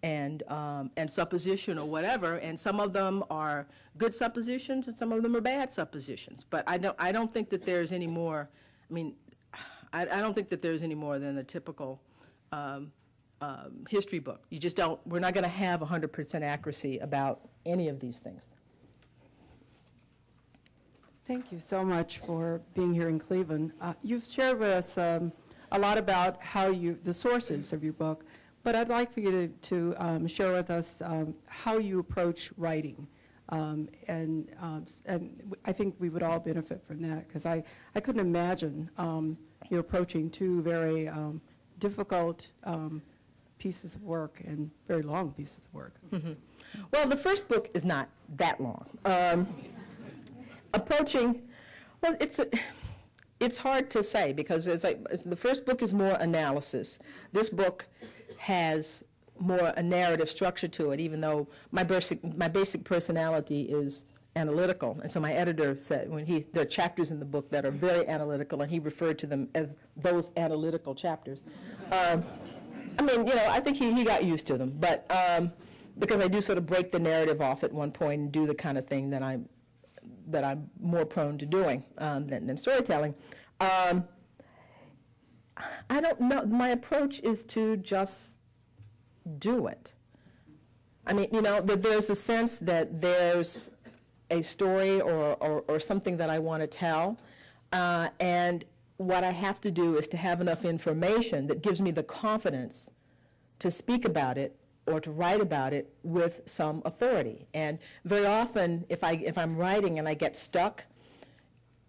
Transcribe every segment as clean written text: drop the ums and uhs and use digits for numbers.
and supposition or whatever, and some of them are good suppositions and some of them are bad suppositions. But I don't think that there's any more, I mean, I don't think that there's any more than a typical history book. You just don't, we're not going to have 100% accuracy about any of these things. Thank you so much for being here in Cleveland. You've shared with us a lot about how the sources of your book, but I'd like for you to share with us how you approach writing. And I think we would all benefit from that, because I couldn't imagine you approaching two very difficult pieces of work and very long pieces of work. Mm-hmm. Well, the first book is not that long. Approaching, well, it's hard to say, because the first book is more analysis. This book has more a narrative structure to it, even though my basic personality is analytical. And so my editor said, there are chapters in the book that are very analytical, and he referred to them as those analytical chapters. I mean, you know, I think he got used to them, but because I do sort of break the narrative off at one point and do the kind of thing that I'm more prone to doing than storytelling. I don't know. My approach is to just do it. I mean, you know, that there's a sense that there's a story or something that I want to tell, and what I have to do is to have enough information that gives me the confidence to speak about it or to write about it with some authority. And very often, if I'm writing and I get stuck,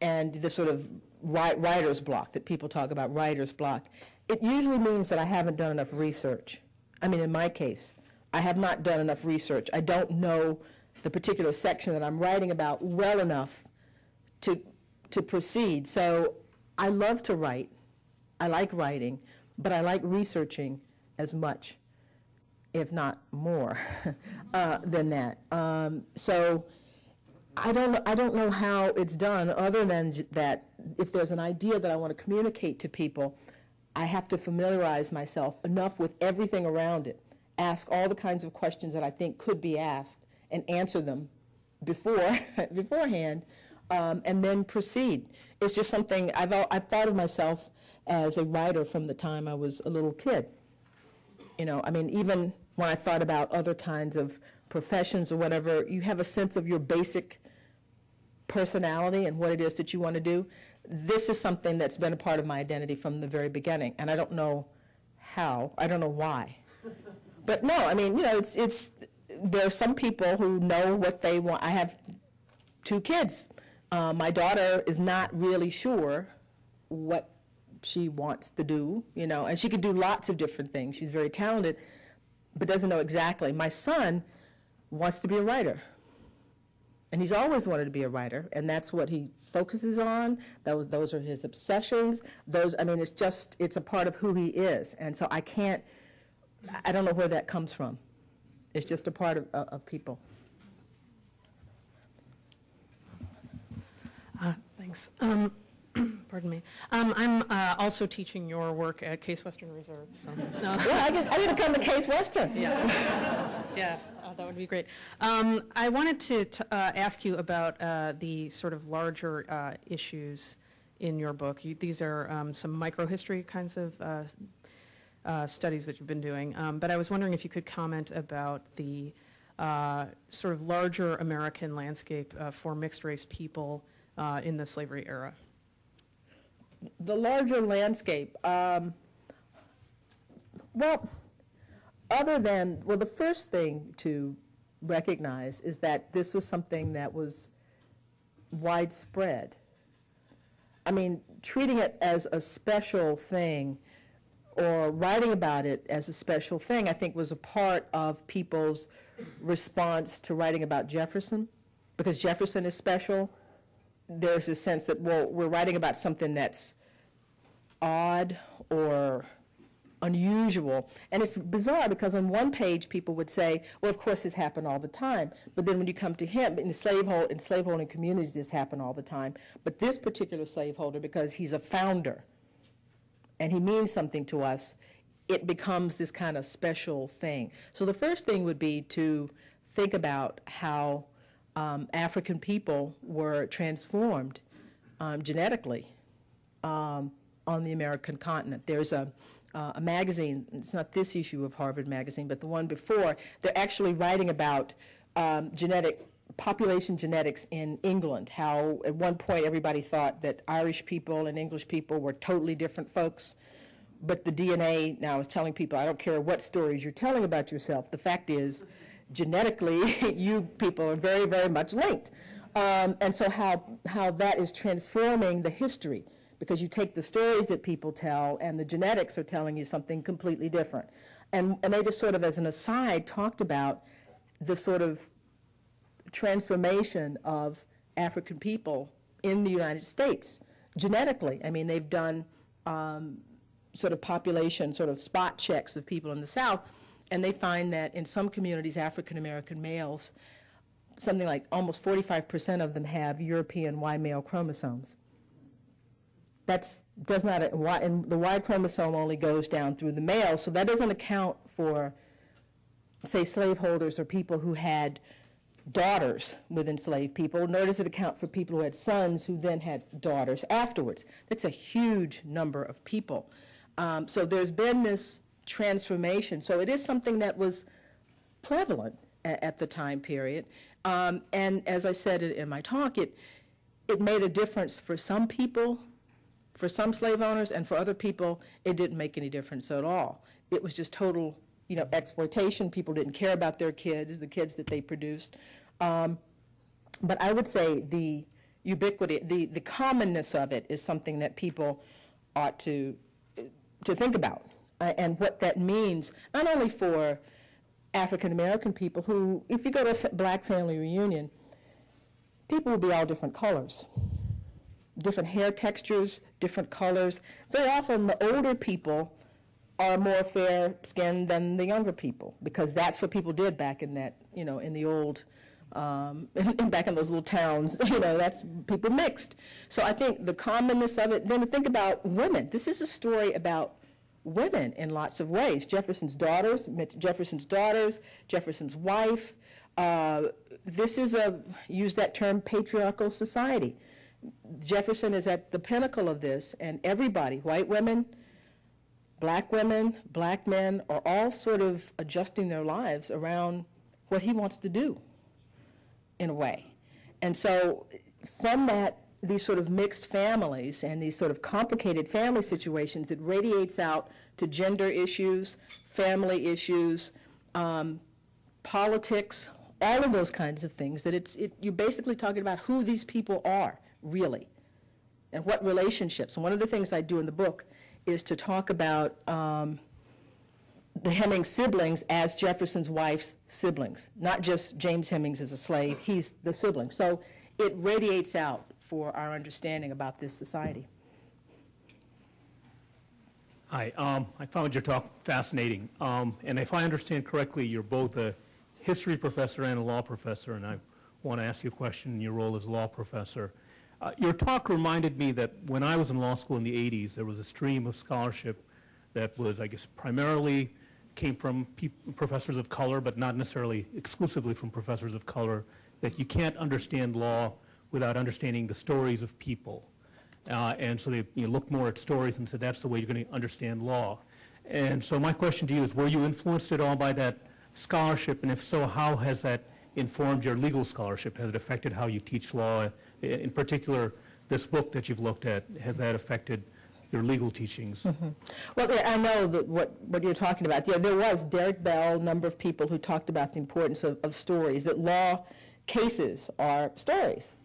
and the sort of writer's block that people talk about, writer's block, it usually means that I haven't done enough research. I mean, in my case, I have not done enough research. I don't know the particular section that I'm writing about well enough to proceed. So I love to write. I like writing, but I like researching as much, if not more, than that. So I don't know how it's done, other than that if there's an idea that I want to communicate to people, I have to familiarize myself enough with everything around it, ask all the kinds of questions that I think could be asked, and answer them beforehand, and then proceed. It's just something I've thought of myself as a writer from the time I was a little kid. You know, I mean, even when I thought about other kinds of professions or whatever, you have a sense of your basic personality and what it is that you want to do. This is something that's been a part of my identity from the very beginning, and I don't know how, I don't know why. But no, I mean, you know, there are some people who know what they want. I have 2 kids. My daughter is not really sure what she wants to do, you know, and she can do lots of different things. She's very talented, but doesn't know exactly. My son wants to be a writer, and he's always wanted to be a writer, and that's what he focuses on. Those are his obsessions. I mean, it's a part of who he is, and so I don't know where that comes from. It's just a part of people. Thanks. Pardon me. I'm also teaching your work at Case Western Reserve. So. Well, I get to come to Case Western. Yes. Yeah, that would be great. I wanted to ask you about the sort of larger issues in your book. These are some microhistory kinds of studies that you've been doing, but I was wondering if you could comment about the sort of larger American landscape for mixed-race people in the slavery era. The larger landscape, well, the first thing to recognize is that this was something that was widespread. I mean, treating it as a special thing or writing about it as a special thing, I think, was a part of people's response to writing about Jefferson. Because Jefferson is special, there's a sense that, well, we're writing about something that's odd or unusual. And it's bizarre because on one page people would say, well, of course this happened all the time. But then when you come to him, in slaveholding communities, this happened all the time. But this particular slaveholder, because he's a founder and he means something to us, it becomes this kind of special thing. So the first thing would be to think about how African people were transformed genetically on the American continent. There's a magazine, it's not this issue of Harvard Magazine, but the one before, they're actually writing about population genetics in England, how at one point everybody thought that Irish people and English people were totally different folks, but the DNA now is telling people, I don't care what stories you're telling about yourself, the fact is, genetically, you people are very, very much linked. And so how that is transforming the history, because you take the stories that people tell and the genetics are telling you something completely different. And they just sort of, as an aside, talked about the sort of transformation of African people in the United States genetically. I mean, they've done sort of population, sort of spot checks of people in the South, and they find that in some communities, African American males, something like almost 45% of them have European Y male chromosomes. And the Y chromosome only goes down through the male, so that doesn't account for, say, slaveholders or people who had daughters with enslaved people, nor does it account for people who had sons who then had daughters afterwards. That's a huge number of people. So there's been this transformation. So it is something that was prevalent at the time period. And as I said in my talk, it made a difference for some people, for some slave owners, and for other people, it didn't make any difference at all. It was just total, exploitation. People didn't care about their kids, the kids that they produced. But I would say the ubiquity, the commonness of it is something that people ought to think about, and what that means, not only for African American people who, if you go to a black family reunion, people will be all different colors, different hair textures, different colors. Very often the older people are more fair-skinned than the younger people, because that's what people did back in that, in the old, back in those little towns, that's, people mixed. So I think the commonness of it, then to think about women. This is a story about women in lots of ways. Jefferson's daughters, Jefferson's wife. This is use that term, patriarchal society. Jefferson is at the pinnacle of this, and everybody, white women, black men, are all sort of adjusting their lives around what he wants to do, in a way. And so from that, these sort of mixed families and these sort of complicated family situations, it radiates out to gender issues, family issues, politics, all of those kinds of things, that you're basically talking about who these people are, really, and what relationships. And one of the things I do in the book is to talk about the Hemings siblings as Jefferson's wife's siblings, not just James Hemings as a slave, he's the sibling. So it radiates out for our understanding about this society. Hi, I found your talk fascinating, and if I understand correctly, you're both a history professor and a law professor, and I want to ask you a question in your role as a law professor. Your talk reminded me that when I was in law school in the 80s, there was a stream of scholarship that was, I guess, primarily came from professors of color, but not necessarily exclusively from professors of color, that you can't understand law without understanding the stories of people. And so they looked more at stories and said, that's the way you're going to understand law. And so my question to you is, were you influenced at all by that scholarship? And if so, how has that informed your legal scholarship? Has it affected how you teach law? In particular, this book that you've looked at, has that affected your legal teachings? Mm-hmm. Well, yeah, I know that what you're talking about. Yeah, there was Derek Bell, a number of people who talked about the importance of stories, that law cases are stories.